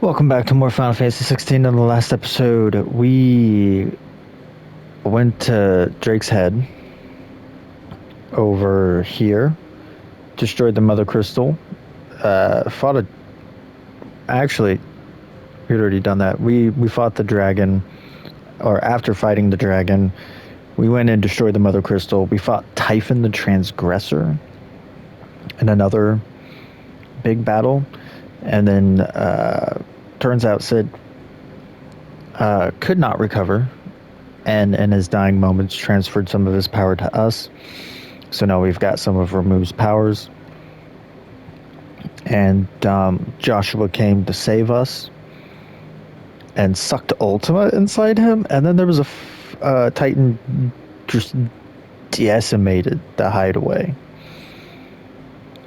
Welcome back to more Final Fantasy 16. In the last episode, we went to Drake's Head over here, destroyed the Mother Crystal, fought a... Actually, we'd already done that. We fought the dragon, or after fighting the dragon, we went and destroyed the Mother Crystal. We fought Typhon the Transgressor in another big battle, and then turns out Sid could not recover, and in his dying moments transferred some of his power to us. So now we've got some of Ramuh's powers. And Joshua came to save us and sucked Ultima inside him. And then there was a Titan just decimated the Hideaway.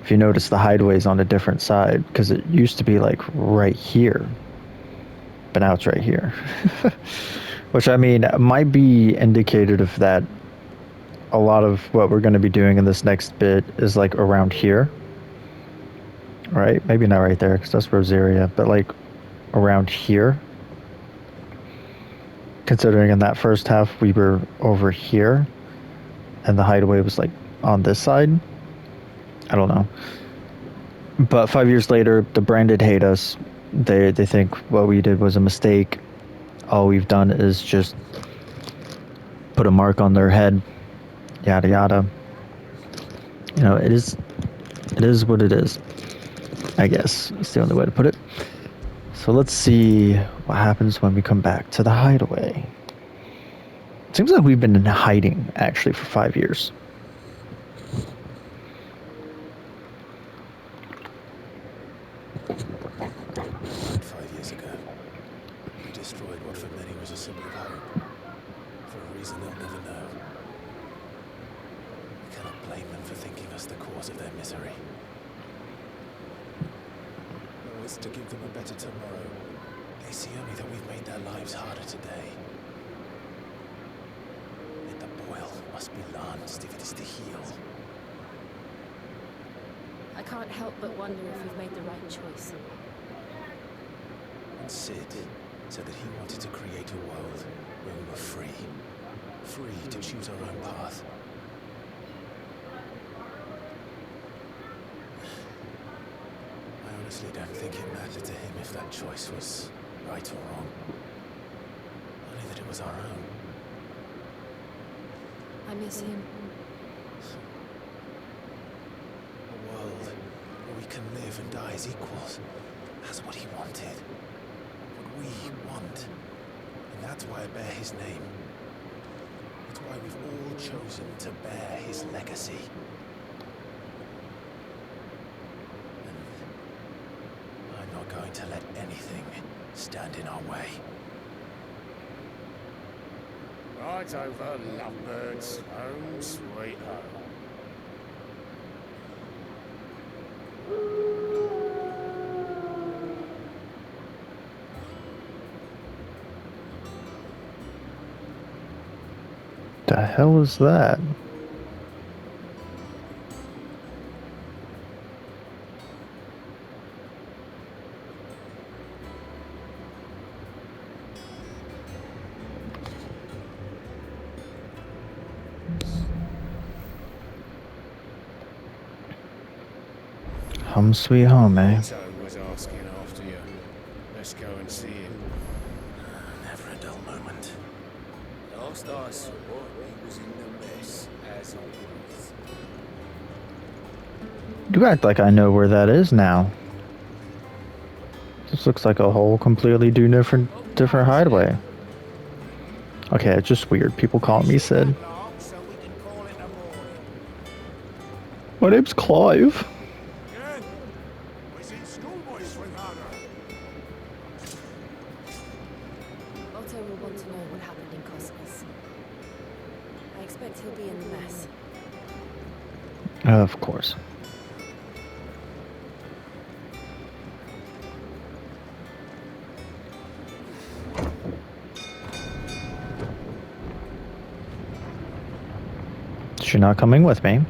If you notice, the Hideaway's on a different side because it used to be like right here. But now it's right here. Which, I mean, might be indicated of that a lot of what we're going to be doing in this next bit is like around here. Right? Maybe not right there because that's Rosaria, but like around here. Considering in that first half we were over here and the Hideaway was like on this side. I don't know. But 5 years later, the Branded hate us. They think what we did was a mistake. All we've done is just put a mark on their head. Yada yada. You know, it is what it is. I guess it's the only way to put it. So let's see what happens when we come back to the Hideaway. It seems like we've been in hiding actually for 5 years. To give them a better tomorrow. They see only that we've made their lives harder today. Yet the boil must be lanced if it is to heal. I can't help but wonder if we've made the right choice. And Sid said that he wanted to create a world where we were free. Free to choose our own path. I honestly don't think it mattered to him if that choice was right or wrong. Only that it was our own. I miss him. A world where we can live and die as equals. That's what he wanted. What we want. And that's why I bear his name. It's why we've all chosen to bear his legacy. Going to let anything stand in our way. Right over, lovebirds. Home sweet home. The hell is that? Home sweet home, eh? So was asking after you. Let's go and see him. Never a dull moment. Last I saw, he was in the mess, as always. You act like I know where that is now. This looks like a whole completely different Hideaway. Okay, it's just weird. People calling me Sid. My name's Clive. Otto will want to know what happened in Cosmos. I expect he'll be in the mess. Of course. You're not coming with me.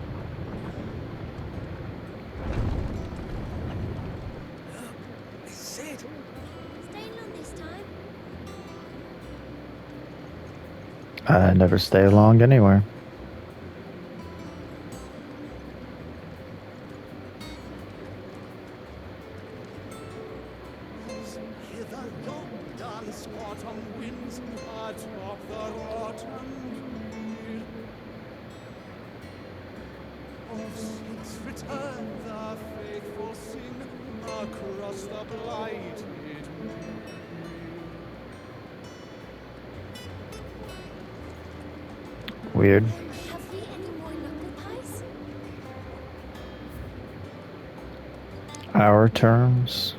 Sid! time? I never stay long anywhere. Hither long dance autumn winds atop the rotten tree. Of saints return the faithful sing across the blighted mere. Weird. Have we any more knuckle pies? Our terms.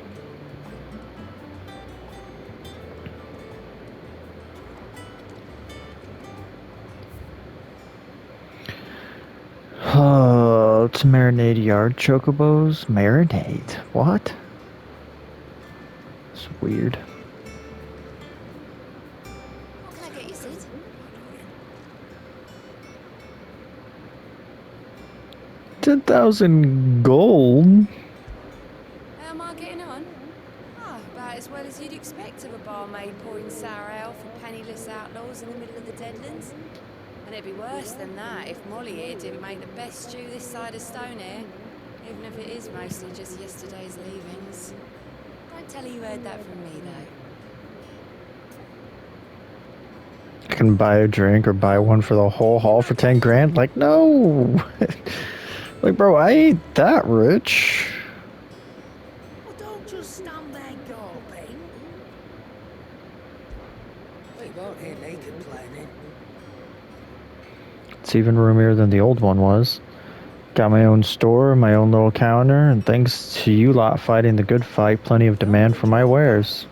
Oh, to marinate yard chocobos? Marinate? What? It's weird. What can I get you, Sid? 10,000 gold? How am I getting on? Ah, about as well as you'd expect of a barmaid pouring sour ale for penniless outlaws in the middle of the Deadlands. And it'd be worse than that if Molly here didn't make the best stew this side of Stonehair, even if it is mostly just yesterday's leavings. Don't tell her you heard that from me, though. I can buy a drink or buy one for the whole haul for 10 grand? Like, no! Like, bro, I ain't that rich. Well, don't just stand there gawping. We won't hear me complaining. It's even roomier than the old one was. Got my own store, my own little counter, and thanks to you lot fighting the good fight, plenty of demand for my wares.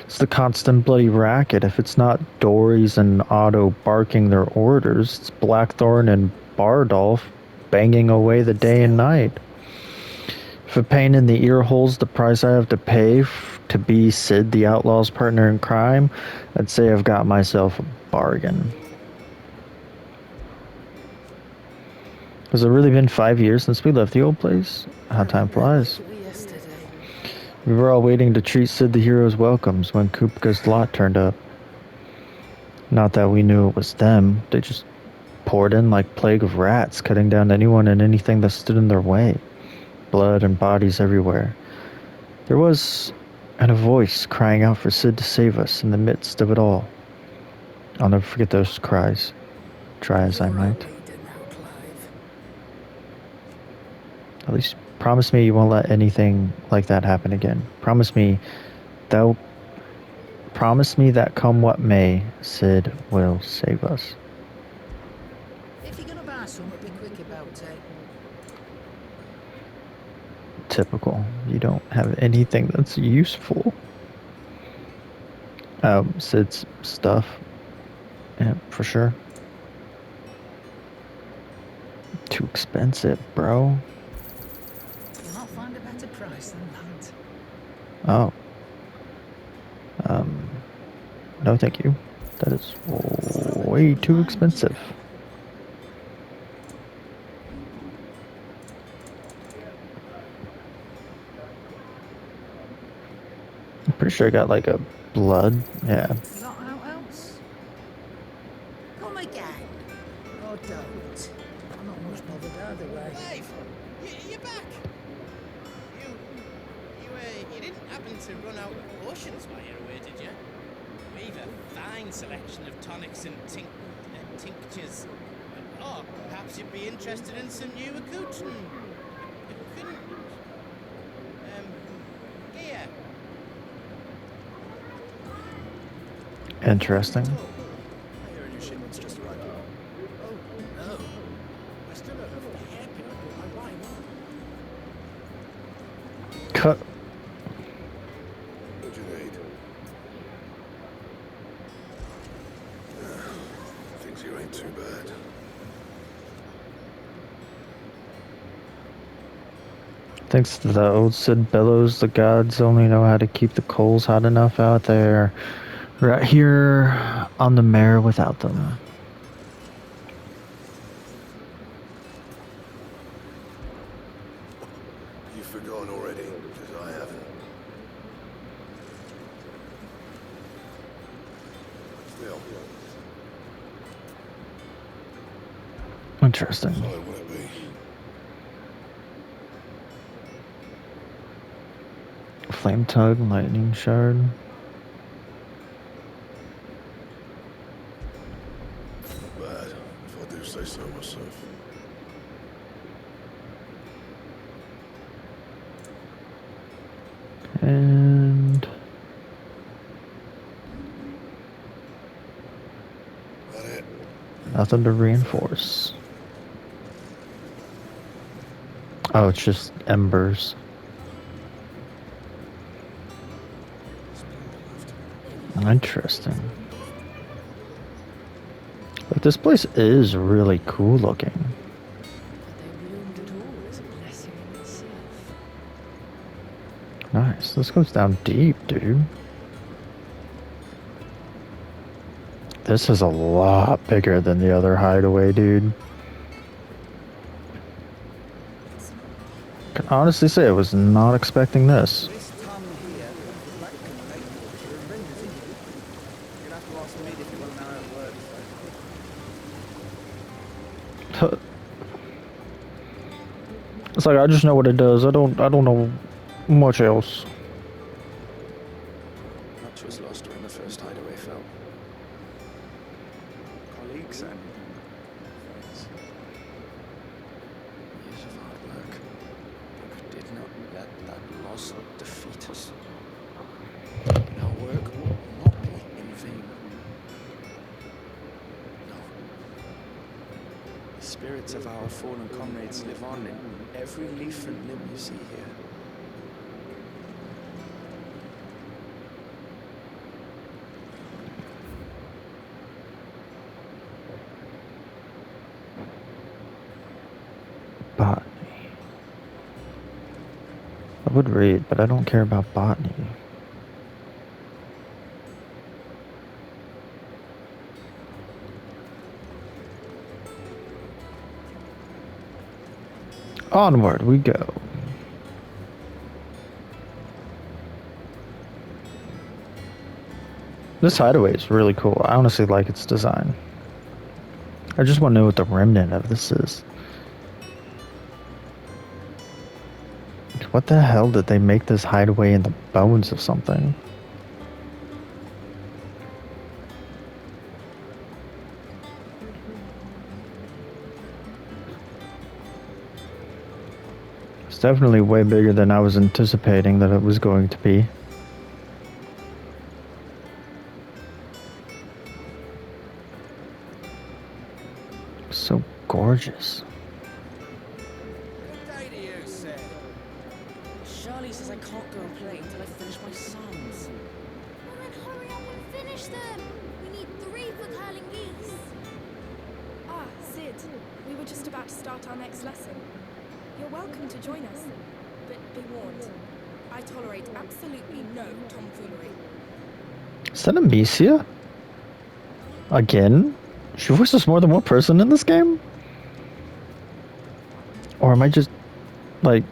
It's the constant bloody racket. If it's not Dories and Otto barking their orders, it's Blackthorn and Bardolph banging away the day and night. If a pain in the ear hole's the price I have to pay to be Sid the outlaw's partner in crime, I'd say I've got myself a bargain. Has it really been 5 years since we left the old place? How time flies. We were all waiting to treat Sid the hero's welcomes when Kupka's lot turned up. Not that we knew it was them, they just poured in like plague of rats, cutting down anyone and anything that stood in their way. Blood and bodies everywhere. There was and a voice crying out for Sid to save us in the midst of it all. I'll never forget those cries, try as I might. At least promise me you won't let anything like that happen again. Promise me that come what may, Sid will save us. If you're gonna buy some, be quick about it. Typical. You don't have anything that's useful. Sid's stuff. Yeah, for sure. Too expensive, bro. You'll not find a better price than that. Oh. No thank you. That is way too expensive. I'm pretty sure I got like a blood. Yeah. You got out else? Come again. Or don't. I'm not much bothered either way. Dave, you're back. You didn't happen to run out of potions while you were away, did you? We've a fine selection of tonics and tinctures. Or perhaps you'd be interested in some new accoutrement. Gear. Interesting. I hear a new shipment's just arrived. Oh, no. I still don't have a hairpin I bought my wine on. Cut. What'd you need? Things here ain't too bad. Thanks to the old Sid bellows, the gods only know how to keep the coals hot enough out there. Right here on the mare without them. You've forgotten already, because I haven't. Bill. Interesting. So would it be? Flame tug, lightning shard. Not bad, if I do say so myself. And That it? nothing to reinforce. Oh, it's just embers. Interesting. But this place is really cool looking. That they bloomed at all is a blessing in itself. Nice. This goes down deep, dude. This is a lot bigger than the other hideaway, dude. Can honestly say I was not expecting this. This Tom here, the black and white water renders it. You'll have to ask me if you want to know how it works. It's like I just know what it does. I don't know much else. Much was lost during the first hideaway fell. Colleagues and friends. Years of hard work. But did not let that loss defeat us. And our work will not be in vain. No. The spirits of our fallen comrades live on in every leaf and limb you see here. Botany. I would read, but I don't care about botany. Onward we go. This hideaway is really cool. I honestly like its design. I just want to know what the remnant of this is. What the hell did they make this hideaway in the bones of something? It's definitely way bigger than I was anticipating that it was going to be. So gorgeous. Good day to you, sir. Charlie says I can't go and play until I finish my sums. Well, then hurry up and finish them. We need 3 for curling geese. Ah, Sid. We were just about to start our next lesson. You're welcome to join us, but be warned. I tolerate absolutely no tomfoolery. Is that Amicia? Again? She voices more than one person in this game? Or am I just, like,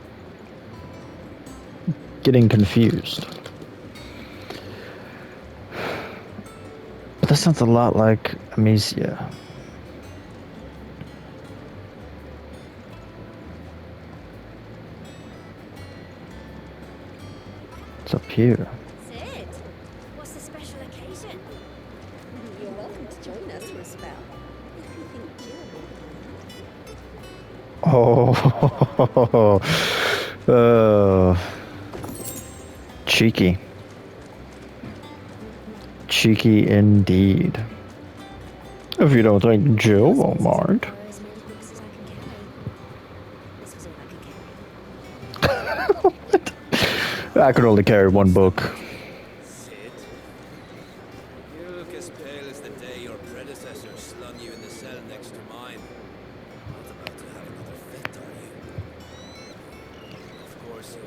getting confused? But that sounds a lot like Amicia. It's up here. Sid, what's the special occasion? You're welcome to join us for a spell. If you think you're Oh, cheeky. Cheeky indeed. If you don't think Jill won't mind. as many books as I can carry. This was all I could carry. I could only carry one book. Sid, you look as pale as the day your predecessor slung you in the cell next to mine. Not about to have another fit, are you? Of course you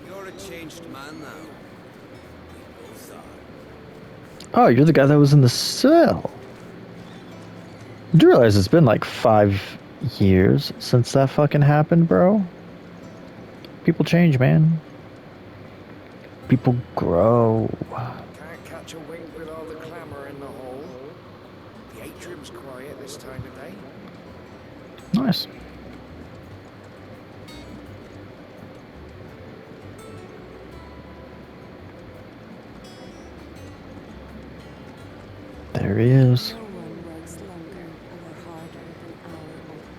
aren't. You're a changed man now. We both are. Oh, you're the guy that was in the cell. Do you realize it's been like 5 years since that fucking happened, bro? People change, man. People grow. Can't catch a wink with all the clamour in the hall. The atrium's quiet this time of day. Nice. There he is. No one works longer or harder than our Lord.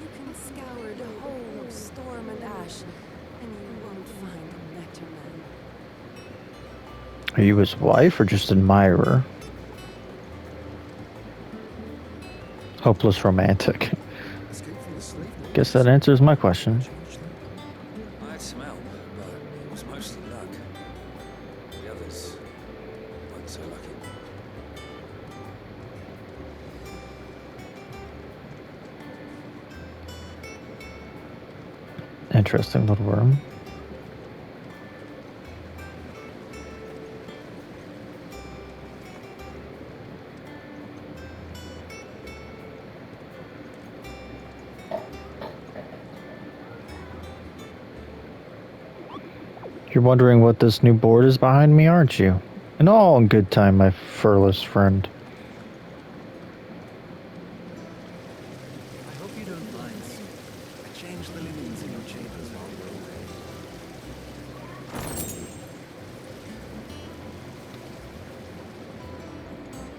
You can scour the whole of Storm and Ash, and you won't find a better man. Are you his wife or just admirer? Hopeless romantic. Guess that answers my question. I had smell, but it was mostly luck. The others weren't so lucky. Interesting little room. You're wondering what this new board is behind me, aren't you? And all in good time, my furless friend. I hope you don't mind. I changed the linens in your chambers while you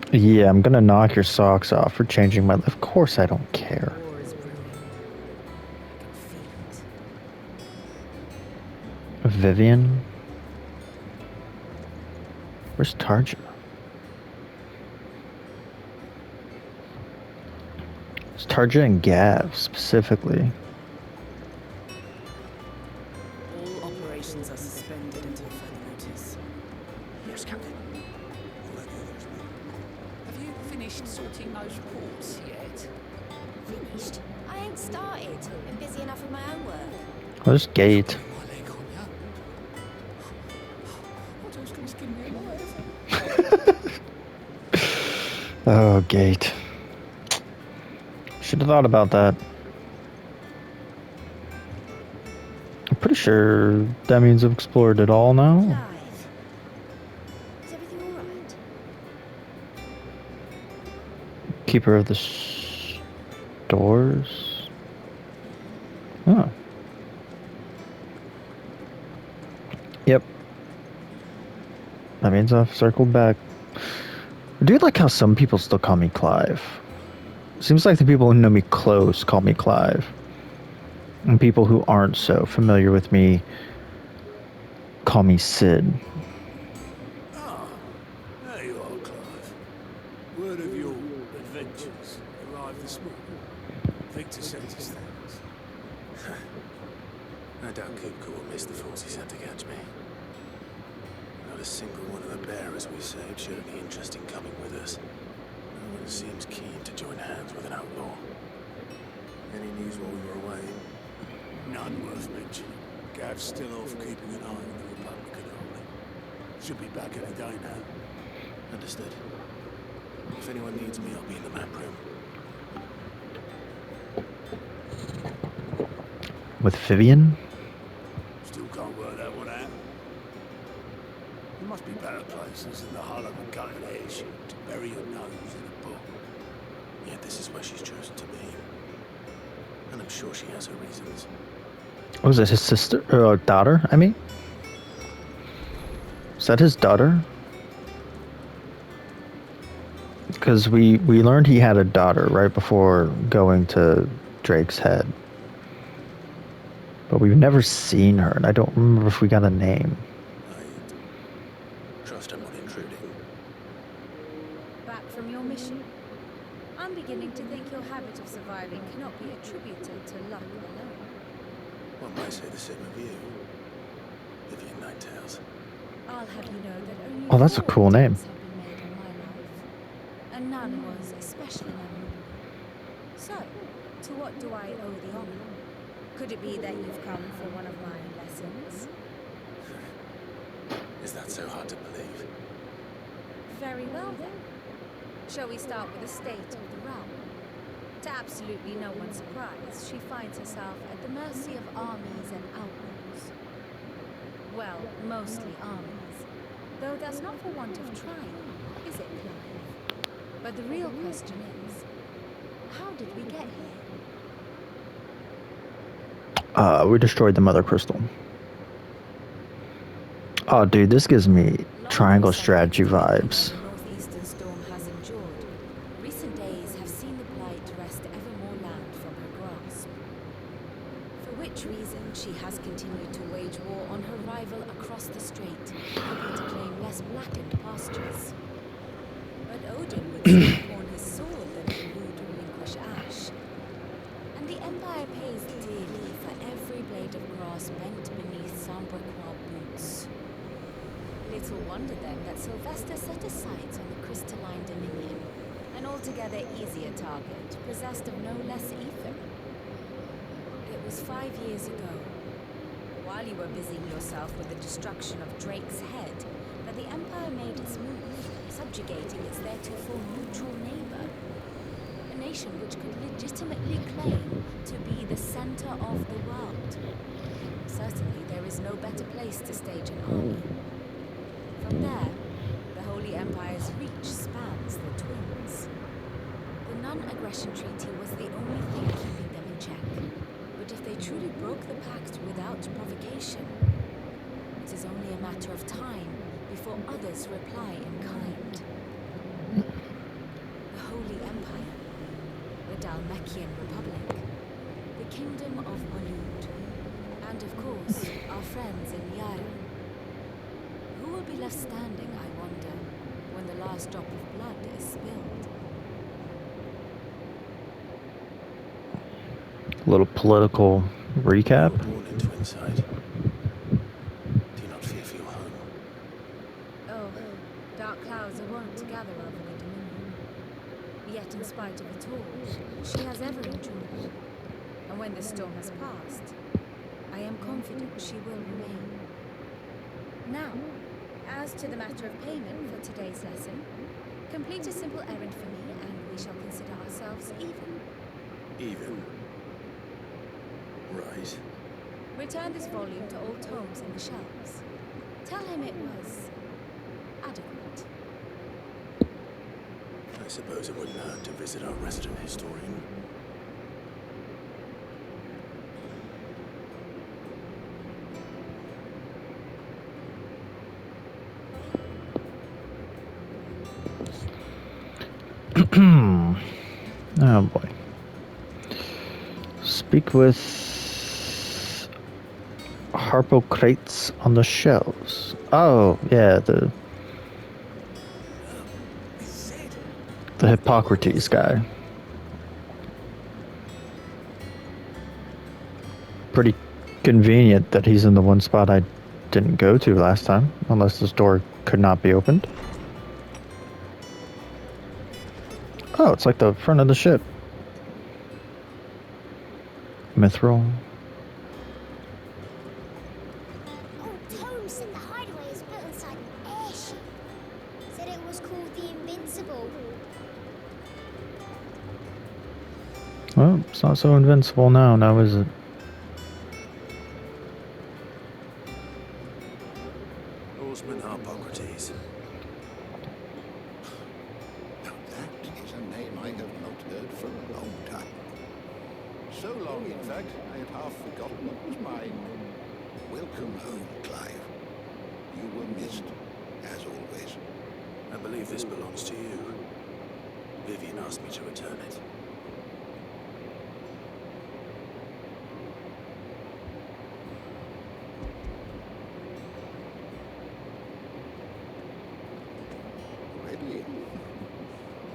were away. Yeah, I'm gonna knock your socks off for changing my... Of course I don't care. War is brewing. I can feel it. Vivian? Where's Tarja? It's Tarja and Gav, specifically. All operations are suspended until further notice. Yes, Captain. Have you finished sorting those ports yet? Finished? I ain't started. Been busy enough with my own work. Where's Gate? My leg on ya. What else can skin me alive? Oh, Gate. Should have thought about that. I'm pretty sure that means I've explored it all now. Clive. Is everything alright? Keeper of the stores. Oh. Yep. That means I've circled back. I do like how some people still call me Clive. Seems like the people who know me close call me Clive. And people who aren't so familiar with me call me Sid. Ah, there you are, Clive. Word of your adventures arrived this morning. Victor sent his thanks. I doubt Coop will miss the force he sent to catch me. Not a single one of the bearers we saved showed any interest in coming with us. No one seems keen to join hands with an outlaw. Any news while we were away? None worth mentioning. Gav's still off keeping an eye on the Republican army. Should be back any day now. Understood. If anyone needs me, I'll be in the map room. With Vivian? Still can't work that one out. There must be better places than the hull of a gutted airship to bury your nose in a book. Yet this is where she's chosen to be. And I'm sure she has her reasons. Was it his sister or daughter? I mean, is that his daughter? Because we learned he had a daughter right before going to Drake's Head, but we've never seen her, and I don't remember if we got a name. I trust I'm not intruding. Back from your mission? I'm beginning to think your habit of surviving cannot be attributed to luck alone. One might say the same of you. Vivian Nighttails. I'll have you know that only Oh, that's a 4 cool name. attempts have been made on my life, and none was especially memorable. So, to what do I owe the honor? Could it be that you've come for one of my lessons? Is that so hard to believe? Very well then. Shall we start with the state of the realm? To absolutely no one's surprise, she finds herself at the mercy of armies and outlaws. Well, mostly armies. Though that's not for want of trying, is it, Clive? But the real question is, how did we get here? We destroyed the Mother Crystal. Oh, dude, this gives me triangle strategy vibes. The northeastern storm has endured. Recent days have seen the blight wrest ever more land from her grasp. For which reason she has continued to wage war on her rival across the strait, hoping to claim less blackened pastures. But Odin would sooner pawn his sword than elude relinquish ash. And the Empire pays dearly for every blade of grass bent beneath Sambraquois boots. Little wonder then that Sylvester set his sights on the crystalline dominion, an altogether easier target, possessed of no less ether. It was 5 years ago, while you were busying yourself with the destruction of Drake's head, that the Empire made its move, subjugating its theretofore neutral neighbor. A nation which could legitimately claim to be the center of the world. Certainly there is no better place to stage an army. From there, the Holy Empire's reach spans the Twins. The non-aggression treaty was the only thing keeping them in check. But if they truly broke the pact without provocation, it is only a matter of time before others reply in kind. The Holy Empire, the Dalmekian Republic, the Kingdom of Waloed, and of course, our friends in Yara. Who will be left standing, I wonder, when the last drop of blood is spilled? A little political recap. You were born in Twinside. Do you not fear for your home? Oh, dark clouds are wont to gather over the Dominion. Yet in spite of it all, she has ever endured. And when the storm has passed, I am confident she will remain. Now, as to the matter of payment for today's lesson, complete a simple errand for me and we shall consider ourselves even. Even. Right. Return this volume to all tomes in the shelves. Tell him it was adequate. I suppose it wouldn't hurt to visit our resident historian. Oh boy. Speak with Harpocrates on the shelves. Oh, yeah, the Hippocrates guy. Pretty convenient that he's in the one spot I didn't go to last time, unless this door could not be opened. Oh, it's like the front of the ship. Mithril. Oh, Tome said the Hideaway is built inside an airship. Said it was called the Invincible. Well, it's not so invincible now is it? Horseman Harpocrates. Now that is a name I have not heard for a long time. So long, in fact, I had half forgotten it was mine. Welcome home, Clive. You were missed, as always. I believe this belongs to you. Vivian asked me to return it. Ready?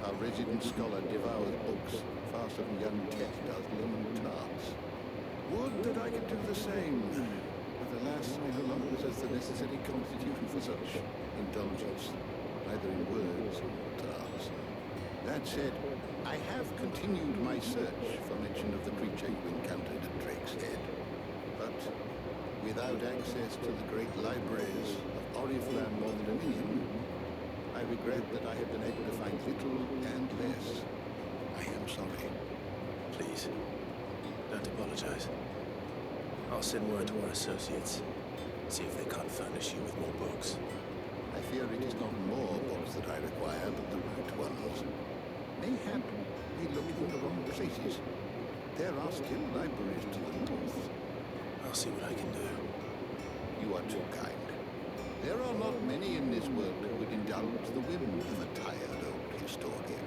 Our resident scholar devours books faster than young Tet does lemon tarts. Would that I could do the same. But alas, I no longer possess the necessary constitution for such indulgence, either in words or tarts. That said, I have continued my search for mention of the creature you encountered at Drake's Head. But without access to the great libraries of Oriflamme or the Dominion, I regret that I have been able to find little and less. I am sorry. Please, don't apologize. I'll send word to our associates. See if they can't furnish you with more books. I fear require but the right ones. Mayhap we look in the wrong places. There are still libraries to the north. I'll see what I can do. You are too kind. There are not many in this world who would indulge the whim of a tired old historian.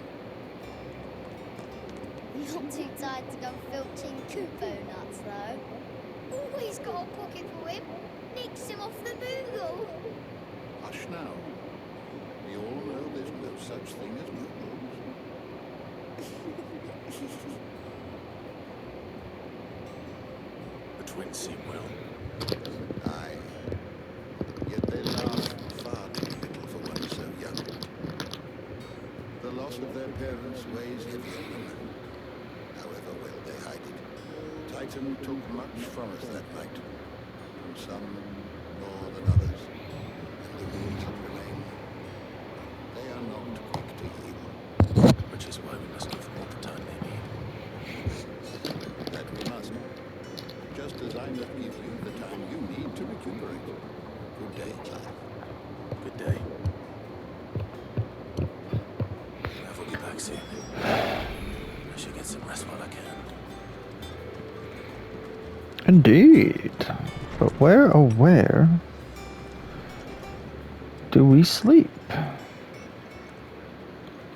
Not too tired to go filching Kupo nuts, though. Always got a pocket for him. Nicks him off the Moogle. Hush now. We all know there's no such thing as noodles. The twins seem well. Aye. Yet they last far too little for one so young. The loss of their parents weighs heavy on them. However well they hide it. Titan took much from us that night. From some more than others. And the wounds that remain, they are not quick to heal. Which is why we must give them all the time they need. That we must. Just as I must give you the time you need to recuperate. Good day, Clive. Good day. I will be back soon. I should get some rest while I can. Indeed. But where, oh where, do we sleep?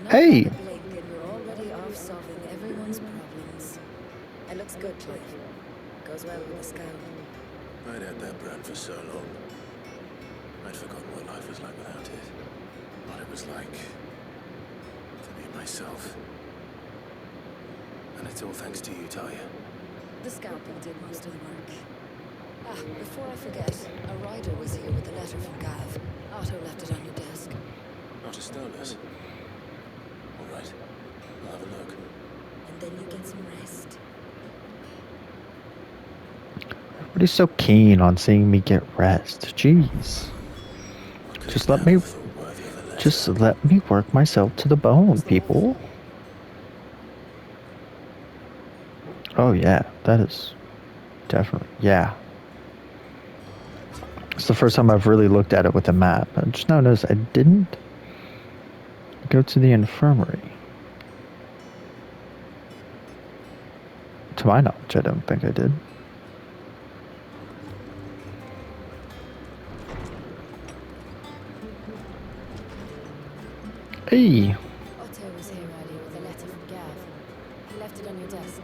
Hey! Blink and you're already off solving everyone's problems. It looks good, Clive. Goes well with the scout. I'd had that brand for so long. I'd forgotten what life was like without it. What it was like to be myself. And it's all thanks to you, Talia. The scalpel did most of the work. Ah, before I forget, a rider was here with a letter from Gav. Otto left it on your desk. Not a stoners. All right, I'll have a look. And then you get some rest. Everybody's so keen on seeing me get rest. Jeez. Just let me work myself to the bone, people. Oh yeah, that is definitely, yeah. It's the first time I've really looked at it with a map. I just now noticed I didn't go to the infirmary. To my knowledge, I don't think I did. Hey! Otto was here earlier with a letter from Gav. He left it on your desk.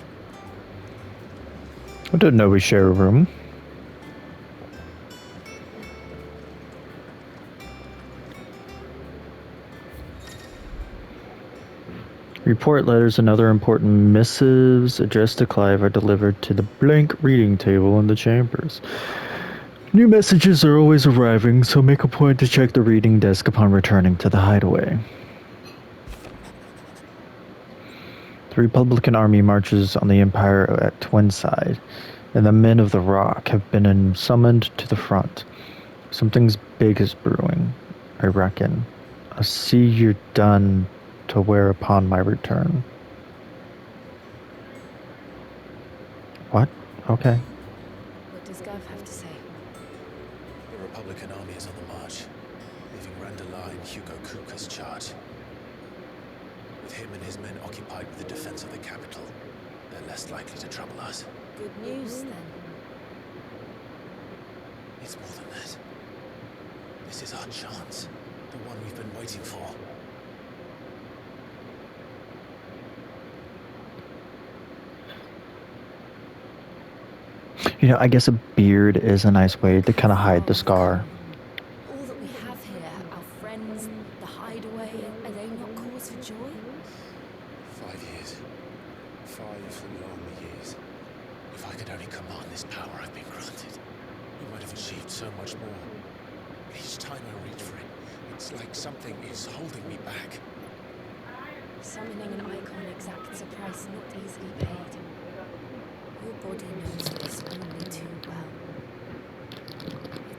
I didn't know we share a room. Report letters and other important missives addressed to Clive are delivered to the blank reading table in the chambers. New messages are always arriving, so make a point to check the reading desk upon returning to the Hideaway. The Republican army marches on the Empire at Twinside, and the men of the Rock have been summoned to the front. Something's big is brewing, I reckon. I'll see you're done to wear upon my return. What? Okay. What does Gav have to say? The Republican army is on the march, leaving Randala in Hugo Kuka's charge. With him and his men occupied with the defense of the capital, they're less likely to trouble us. Good news, then. It's more than that. This is our chance, the one we've been waiting for. You know, I guess a beard is a nice way to kind of hide the scar. All that we have here, our friends, the Hideaway, are they not cause for joy? 5 years. 5 long years. If I could only command this power I've been granted, we might have achieved so much more. Each time I reach for it, it's like something is holding me back. Summoning an icon exacts a price not easily paid. Your body knows this only too well.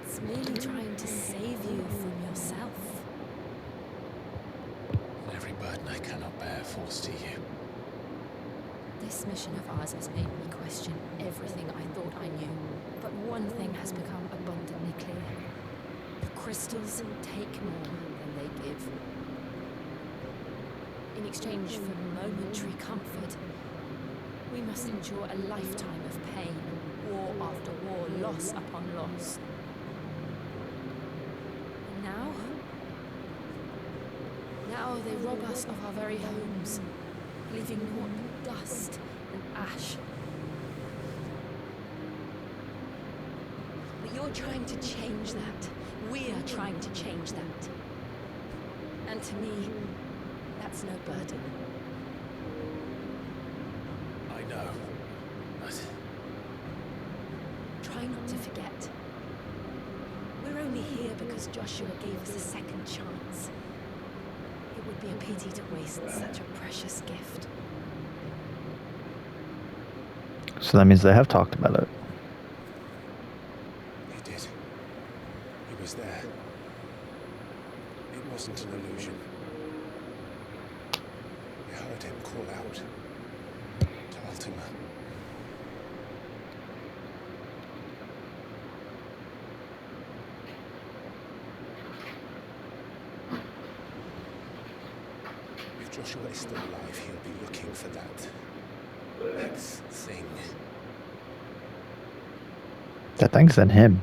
It's merely trying to save you from yourself. And every burden I cannot bear falls to you. This mission of ours has made me question everything I thought I knew. But one thing has become abundantly clear. The crystals take more than they give. in exchange for momentary comfort. We must endure a lifetime of pain, war after war, loss upon loss. And now? Now they rob us of our very homes, leaving naught but dust and ash. But you're trying to change that. We are trying to change that. And to me, that's no burden. I know, but... Try not to forget. We're only here because Joshua gave us a second chance. It would be a pity to waste such a precious gift. So that means they have talked about it. He did. He was there. It wasn't an illusion. We heard him call out to Ultima. If Joshua is still alive, he'll be looking for that next thing. That thing's in him.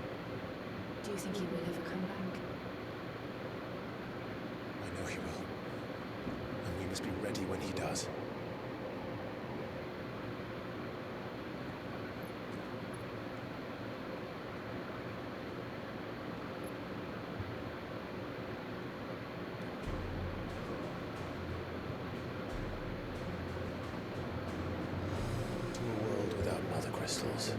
Do you think he will ever come back? I know he will. And we must be ready when he does. To a world without mother crystals.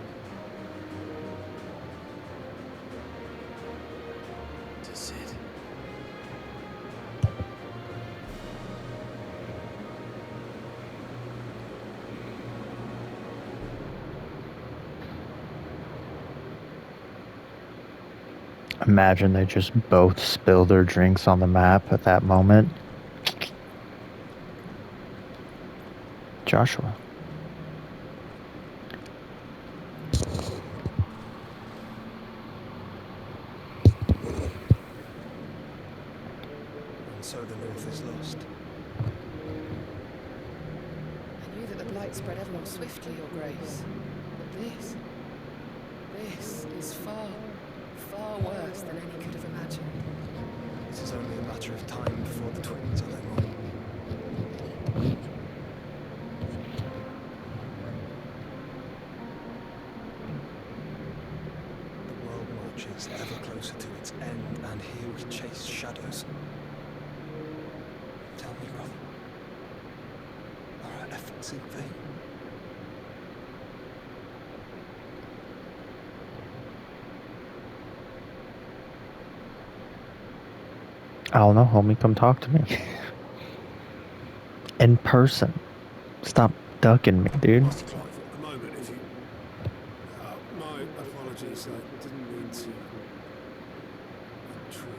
To Sid. Imagine they just both spill their drinks on the map at that moment. Joshua. And so the North is lost. I knew that the blight spread ever more swiftly, Your Grace. But this is far, far worse than any could have imagined. It is only a matter of time before the twins are no more. The world marches ever closer to its end, and here we chase shadows. Tell me, brother, are our efforts in vain? I don't know, homie, come talk to me. In person. Stop ducking me, dude. Master Clive, a moment, if you... my apologies, I didn't mean to... intrude.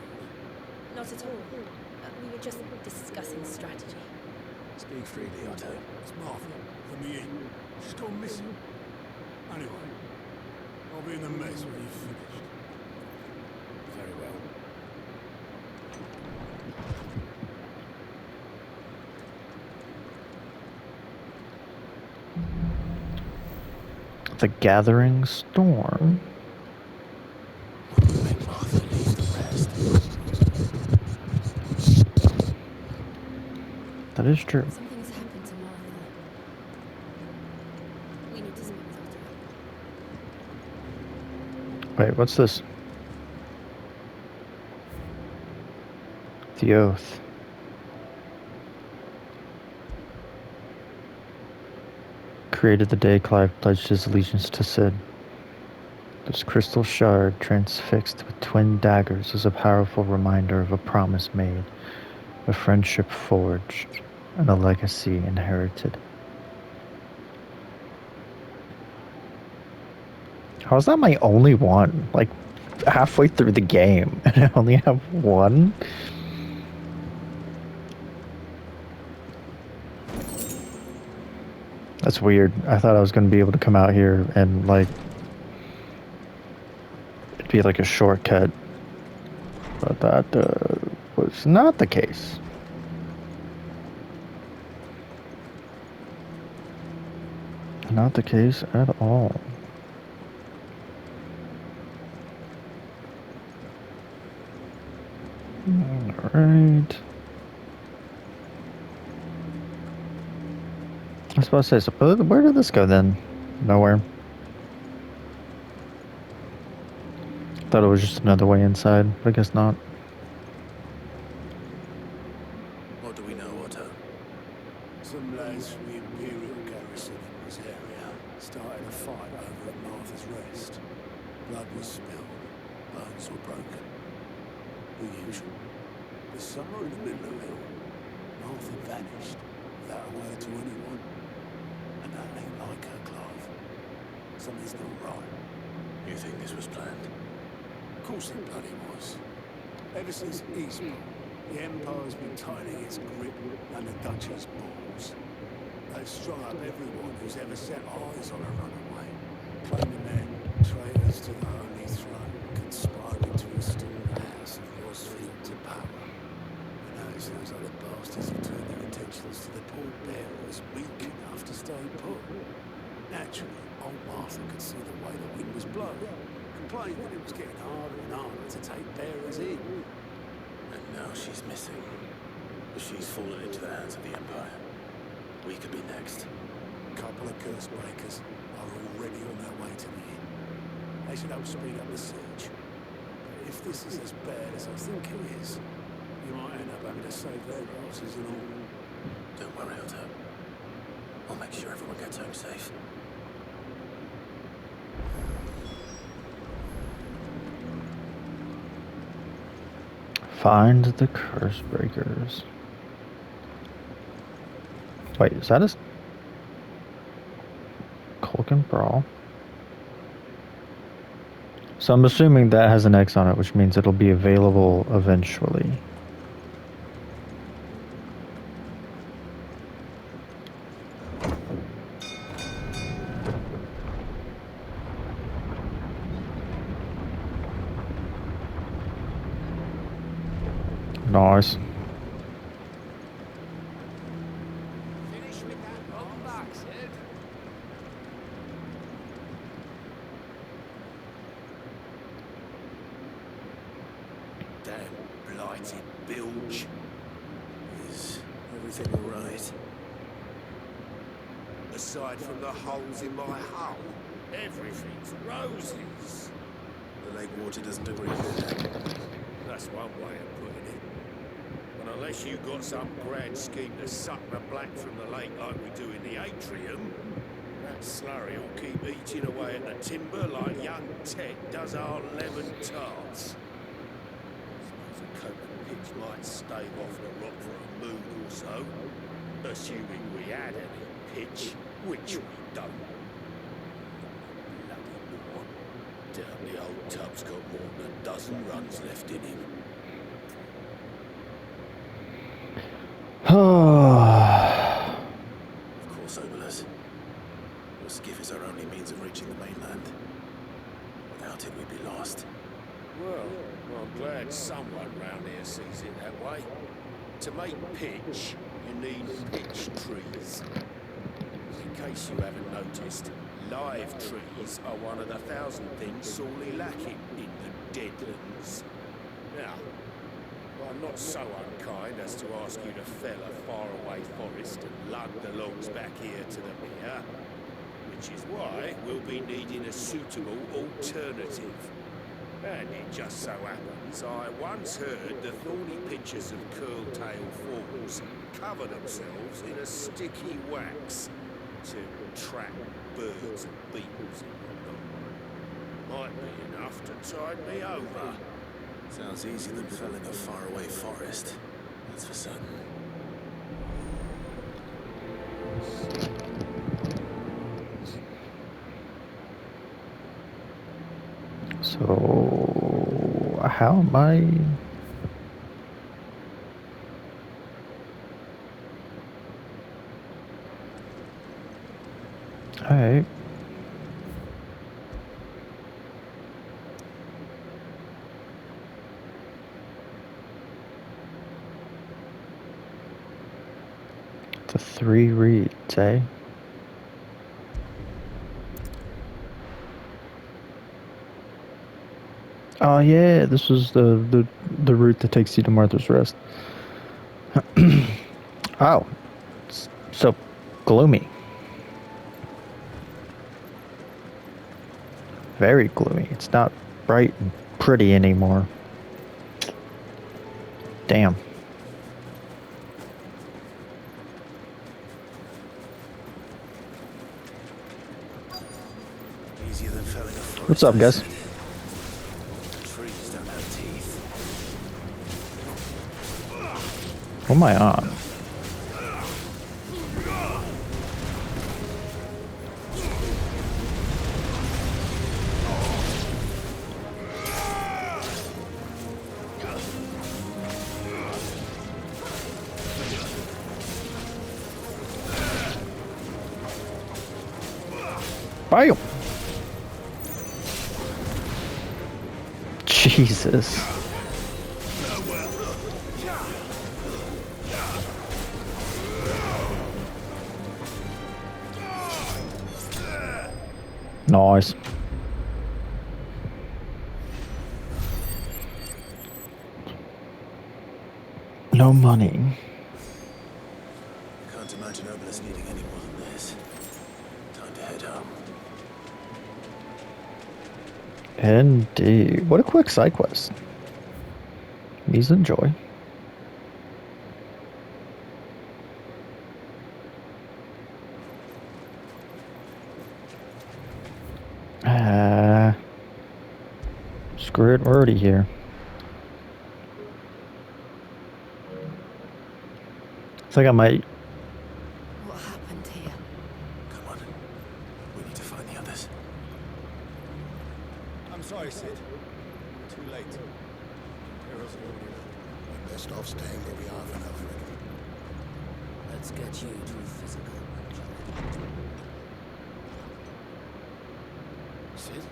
Not at all. We were just discussing strategy. Speak freely, Otto. It's Martha, from the inn. She's gone missing. Anyway, I'll be in the mess when you've finished. Very well. The Gathering Storm. Make Martha leave the rest. That is true. Something's happened to Martha. We need to speak with Otto. Wait, what's this? The Oath. Created the day Clive pledged his allegiance to Sid. This crystal shard, transfixed with twin daggers, is a powerful reminder of a promise made, a friendship forged, and a legacy inherited. How is that my only one? Like, halfway through the game, and I only have one? That's weird. I thought I was going to be able to come out here and, like, it'd be like a shortcut. But that was not the case. Not the case at all. Alright. I was supposed to say, so where did this go then? Nowhere. Thought it was just another way inside, but I guess not. What do we know, Otto? Some lads from the Imperial garrison in this area started a fight over at Martha's Rest. Blood was spilled, bones were broken. The usual. But somewhere in the middle of it all, Martha vanished without a word to anyone. And that ain't like her, Clive. Something's not right. You think this was planned? Of course it bloody was. Ever since Eastbourne, the Empire's been tightening its grip on the Duchy's balls. They've strung up everyone who's ever set eyes on a runaway, claiming they're traitors to the Holy Throne, conspiring to restore the House of Rosfield to power. And now it sounds like the bastards have turned their attentions to the pallbearers weak enough to stay put. Naturally, old Martha could see the way the wind was blowing, complained that it was getting harder and harder to take bearers in. And now she's missing. She's fallen into the hands of the Empire. We could be next. A couple of curse breakers are already on their way to the inn. They should help speed up the siege. But if this is as bad as I think it is, you might end up having to save their asses and all. Don't worry, Otto. I'll make sure everyone gets home safe. Find the curse breakers. Wait, is that a Culkin Brawl? So I'm assuming that has an X on it, which means it'll be available eventually. Nice. Finish with that wrong back, Sid. Damn blighted bilge. Is everything all right? Aside from the holes in my hull, everything's roses. The lake water doesn't agree with that. That's one way of putting it. But unless you've got some grand scheme to suck the black from the lake like we do in the atrium, that slurry will keep eating away at the timber like young Ted does our lemon tarts. Suppose a coat of pitch might stave off the rock for a moon or so, assuming we had any pitch, which we don't. Bloody Lord. Doubt the old tub's got more than a dozen runs left in him. Of course, Obolus. Your skiff is our only means of reaching the mainland. Without it, we'd be lost. Well, I'm glad someone round here sees it that way. To make pitch, you need pitch trees. In case you haven't noticed, live trees are one of the 1,000 things sorely lacking in the Deadlands. Now, I'm not so unkind as to ask you to fell a faraway forest and lug the logs back here to the mere, which is why we'll be needing a suitable alternative. And it just so happens I once heard the thorny pitchers of Curltail Falls cover themselves in a sticky wax to trap birds and beetles and whatnot. Might be enough to tide me over. Sounds easier than felling a faraway forest. That's for certain. So, how am I? Alright. The 3 reads, eh? yeah, this was the route that takes you to Martha's Rest. Oh, it's so gloomy. Very gloomy. It's not bright and pretty anymore. Damn. Easier than felling a forest. What's up, guys? Trees don't have teeth. What am I on? Bam! Jesus. Nice. No money. Can't imagine Obelisk needing any more than this. Time to head home. Indeed. What a quick side quest. Please enjoy. Screw it, we're already here. I think I might. What happened here? Come on. We need to find the others. I'm sorry, Sid. Too late. Heroes are already around. We're best off staying where we are for now, Fred. Let's get you to physical. Sid?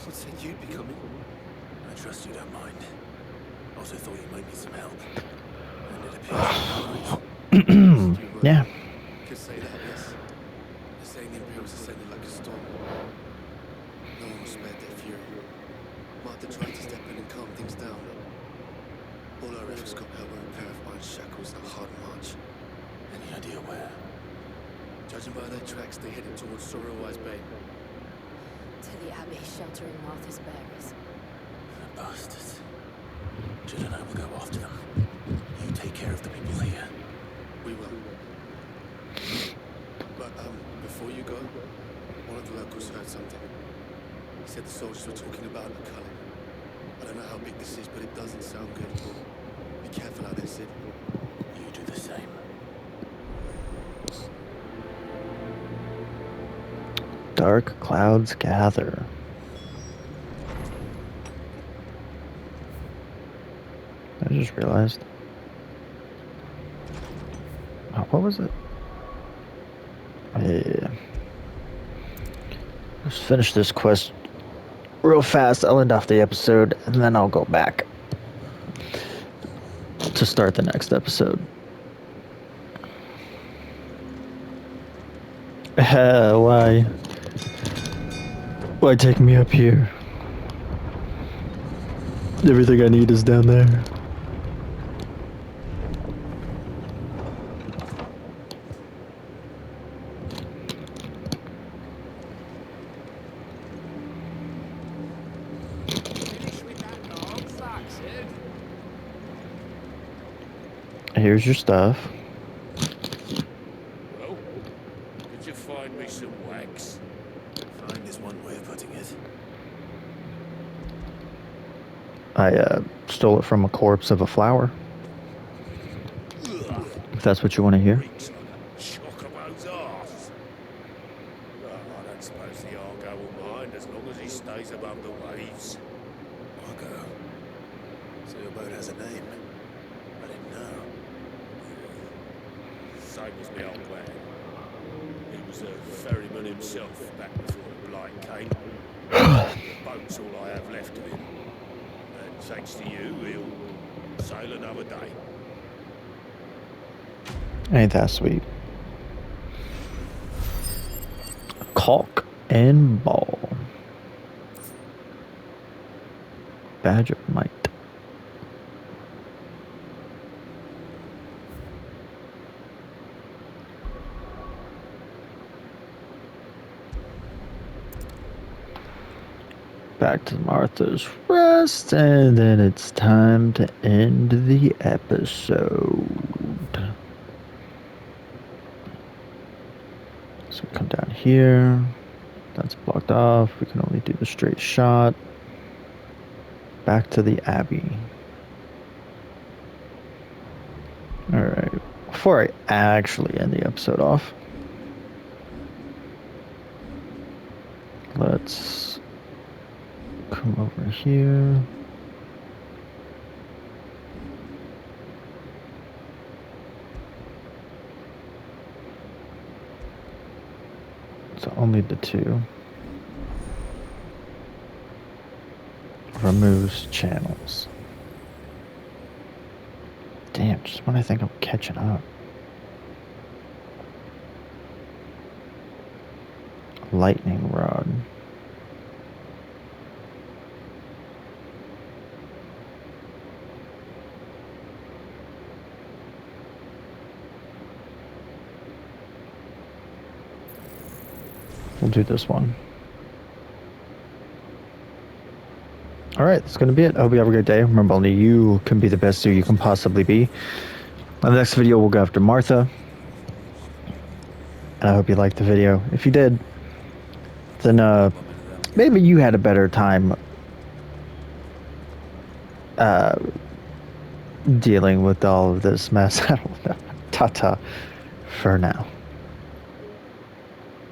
What said you'd be coming? I trust you don't mind. Also thought you might need some help. And it appears Yeah. Could say that, yes. They're saying the Imperials are sending like a storm. No one will spare their fury. Martha tried to step in and calm things down. All our efforts got her were a pair of iron shackles and a hard march. Any idea where? Judging by their tracks, they headed towards Sorrowwise Bay. To the Abbey sheltering Martha's bearers. The bastards. Jill and I will go after them. You take care of the people here. We will. But, before you go, one of the locals heard something. He said the soldiers were talking about the color. I don't know how big this is, but it doesn't sound good. Be careful out there, Sid. You do the same. Dark clouds gather. I just realized. Oh, what was it? Yeah. Let's finish this quest real fast. I'll end off the episode and then I'll go back to start the next episode. Why? Why take me up here? Everything I need is down there. Here's your stuff. Well, could you find me some wax? Find is one way of putting it. I stole it from a corpse of a flower. If that's what you want to hear. Reeks like a chocobo's arse. Well, I don't suppose the Argo will mind as long as he stays above the waves. Argo. So your boat has a name. I didn't know. Same as my old man. He was a ferryman himself back before the Blight came. The boat's all I have left of him. And thanks to you, he'll sail another day. Ain't that sweet? Caulk and ball. badge of might. Back to Martha's Rest, and then it's time to end the episode. So come down here. That's blocked off. We can only do the straight shot. Back to the Abbey. Alright. Before I actually end the episode off, let's come over here. So only the two. Removes channels. Damn, just when I think I'm catching up. Lightning rod. We'll do this one. Alright, that's going to be it. I hope you have a great day. Remember, only you can be the best zoo you can possibly be. In the next video, we'll go after Martha. And I hope you liked the video. If you did, then maybe you had a better time dealing with all of this mess. I don't know. Ta-ta for now.